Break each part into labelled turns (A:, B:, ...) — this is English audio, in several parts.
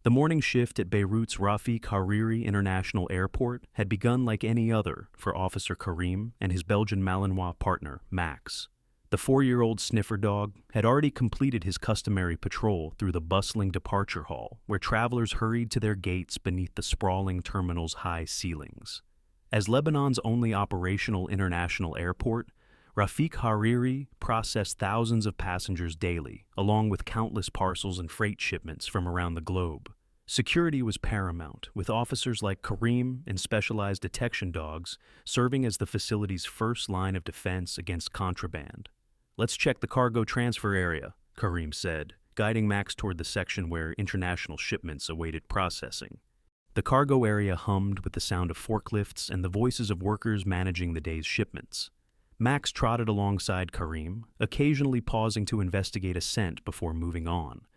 A: The morning shift at Beirut's Rafik Hariri International Airport had begun like any other for Officer Karim and his Belgian Malinois partner, Max. The 4-year-old sniffer dog had already completed his customary patrol through the bustling departure hall, where travelers hurried to their gates beneath the sprawling terminal's high ceilings. As Lebanon's only operational international airport, Rafik Hariri processed thousands of passengers daily, along with countless parcels and freight shipments from around the globe. Security was paramount, with officers like Karim and specialized detection dogs serving as the facility's first line of defense against contraband. "Let's check the cargo transfer area," Karim said, guiding Max toward the section where international shipments awaited processing. The cargo area hummed with the sound of forklifts and the voices of workers managing the day's shipments. Max trotted alongside Karim, occasionally pausing to investigate a scent before moving on.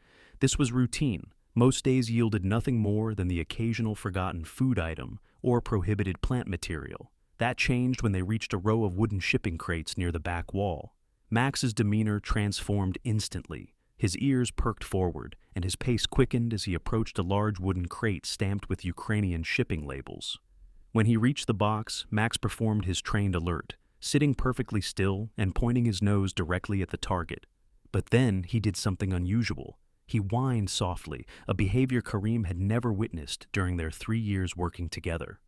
A: This was routine. Most days yielded nothing more than the occasional forgotten food item or prohibited plant material. That changed when they reached a row of wooden shipping crates near the back wall. Max's demeanor transformed instantly. His ears perked forward, and his pace quickened as he approached a large wooden crate stamped with Ukrainian shipping labels. When he reached the box, Max performed his trained alert, sitting perfectly still and pointing his nose directly at the target. But then he did something unusual. He whined softly, a behavior Karim had never witnessed during their 3 years working together.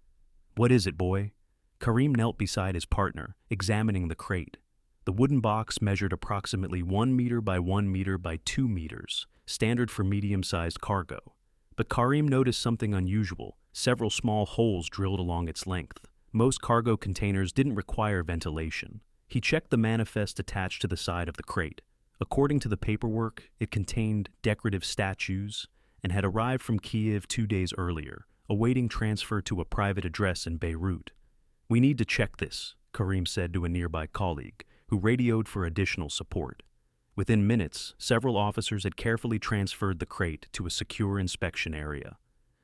A: "What is it, boy?" Karim knelt beside his partner, examining the crate. The wooden box measured approximately 1 meter by 1 meter by 2 meters, standard for medium-sized cargo. But Karim noticed something unusual, several small holes drilled along its length. Most cargo containers didn't require ventilation. He checked the manifest attached to the side of the crate. According to the paperwork, it contained decorative statues and had arrived from Kiev 2 days earlier, awaiting transfer to a private address in Beirut. "We need to check this," Karim said to a nearby colleague, who radioed for additional support. Within minutes, several officers had carefully transferred the crate to a secure inspection area.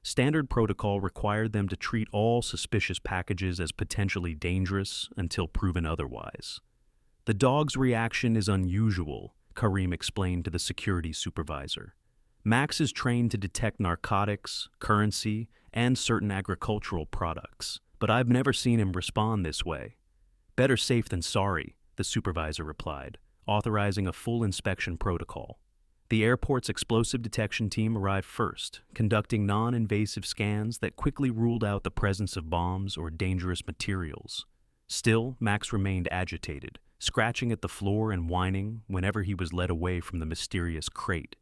A: Standard protocol required them to treat all suspicious packages as potentially dangerous until proven otherwise. "The dog's reaction is unusual," Karim explained to the security supervisor. "Max is trained to detect narcotics, currency, and certain agricultural products, but I've never seen him respond this way." "Better safe than sorry," the supervisor replied, authorizing a full inspection protocol. The airport's explosive detection team arrived first, conducting non-invasive scans that quickly ruled out the presence of bombs or dangerous materials. Still, Max remained agitated, scratching at the floor and whining whenever he was led away from the mysterious crate.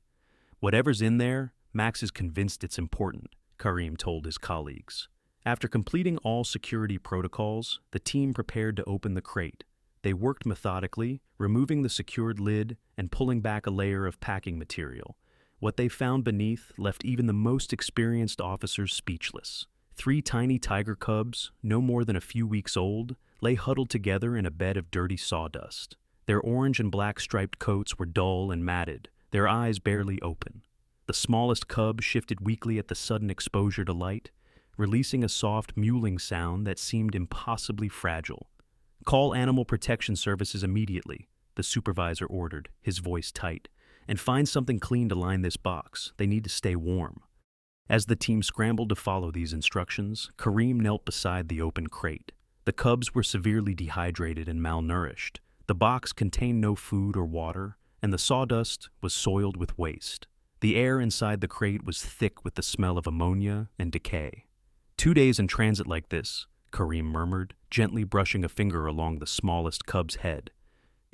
A: "Whatever's in there, Max is convinced it's important," Karim told his colleagues. After completing all security protocols, the team prepared to open the crate. They worked methodically, removing the secured lid and pulling back a layer of packing material. What they found beneath left even the most experienced officers speechless. 3 tiny tiger cubs, no more than a few weeks old, lay huddled together in a bed of dirty sawdust. Their orange and black striped coats were dull and matted, their eyes barely open. The smallest cub shifted weakly at the sudden exposure to light, releasing a soft mewling sound that seemed impossibly fragile. "Call Animal Protection Services immediately," the supervisor ordered, his voice tight, "and find something clean to line this box. They need to stay warm." As the team scrambled to follow these instructions, Karim knelt beside the open crate. The cubs were severely dehydrated and malnourished. The box contained no food or water, and the sawdust was soiled with waste. The air inside the crate was thick with the smell of ammonia and decay. "2 days in transit like this," Karim murmured, gently brushing a finger along the smallest cub's head.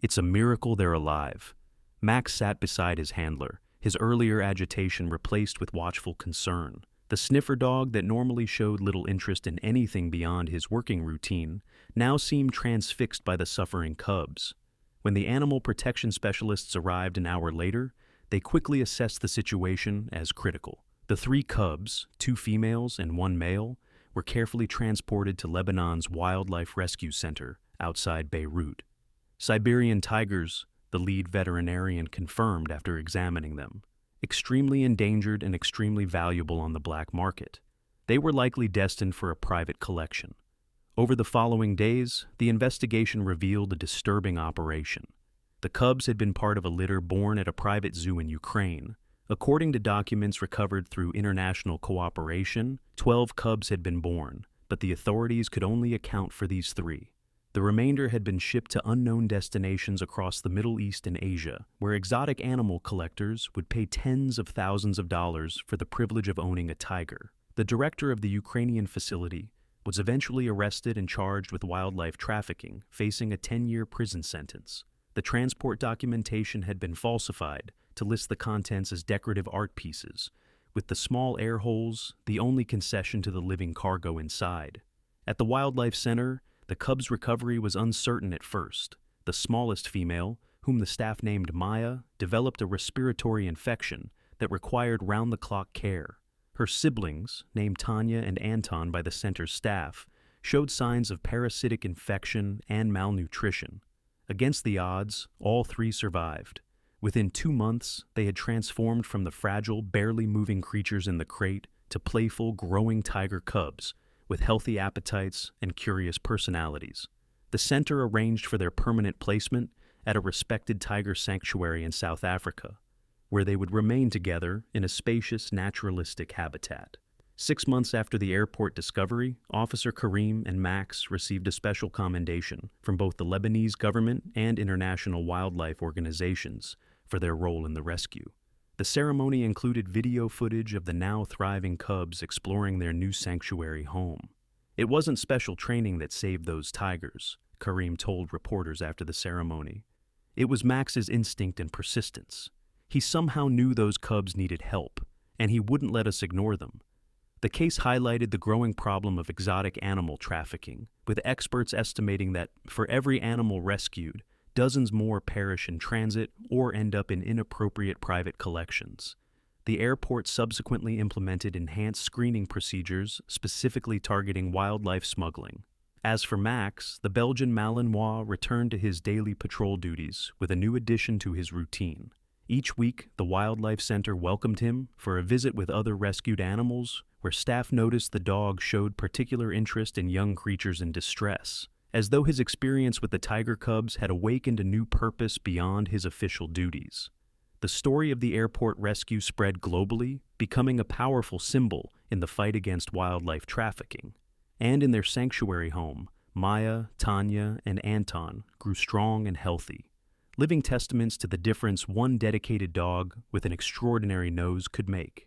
A: "It's a miracle they're alive." Max sat beside his handler, his earlier agitation replaced with watchful concern. The sniffer dog that normally showed little interest in anything beyond his working routine now seemed transfixed by the suffering cubs. When the animal protection specialists arrived an hour later, they quickly assessed the situation as critical. The 3 cubs, 2 females and 1 male, were carefully transported to Lebanon's Wildlife Rescue Center outside Beirut. Siberian tigers, the lead veterinarian confirmed after examining them. Extremely endangered and extremely valuable on the black market. They were likely destined for a private collection. Over the following days, the investigation revealed a disturbing operation. The cubs had been part of a litter born at a private zoo in Ukraine. According to documents recovered through international cooperation, 12 cubs had been born, but the authorities could only account for these 3. The remainder had been shipped to unknown destinations across the Middle East and Asia, where exotic animal collectors would pay tens of thousands of dollars for the privilege of owning a tiger. The director of the Ukrainian facility was eventually arrested and charged with wildlife trafficking, facing a 10-year prison sentence. The transport documentation had been falsified to list the contents as decorative art pieces, with the small air holes the only concession to the living cargo inside. At the Wildlife Center, the cubs' recovery was uncertain at first. The smallest female, whom the staff named Maya, developed a respiratory infection that required round-the-clock care. Her siblings, named Tanya and Anton by the center's staff, showed signs of parasitic infection and malnutrition. Against the odds, all 3 survived. Within 2 months, they had transformed from the fragile, barely moving creatures in the crate to playful, growing tiger cubs with healthy appetites and curious personalities. The center arranged for their permanent placement at a respected tiger sanctuary in South Africa, where they would remain together in a spacious, naturalistic habitat. 6 months after the airport discovery, Officer Karim and Max received a special commendation from both the Lebanese government and international wildlife organizations for their role in the rescue. The ceremony included video footage of the now thriving cubs exploring their new sanctuary home. It wasn't special training that saved those tigers, Karim told reporters after the ceremony. It was Max's instinct and persistence. He somehow knew those cubs needed help, and he wouldn't let us ignore them. The case highlighted the growing problem of exotic animal trafficking, with experts estimating that for every animal rescued, dozens more perish in transit or end up in inappropriate private collections. The airport subsequently implemented enhanced screening procedures specifically targeting wildlife smuggling. As for Max, the Belgian Malinois returned to his daily patrol duties with a new addition to his routine. Each week, the Wildlife Center welcomed him for a visit with other rescued animals, where staff noticed the dog showed particular interest in young creatures in distress, as though his experience with the tiger cubs had awakened a new purpose beyond his official duties. The story of the airport rescue spread globally, becoming a powerful symbol in the fight against wildlife trafficking. And in their sanctuary home, Maya, Tanya, and Anton grew strong and healthy, living testaments to the difference one dedicated dog with an extraordinary nose could make.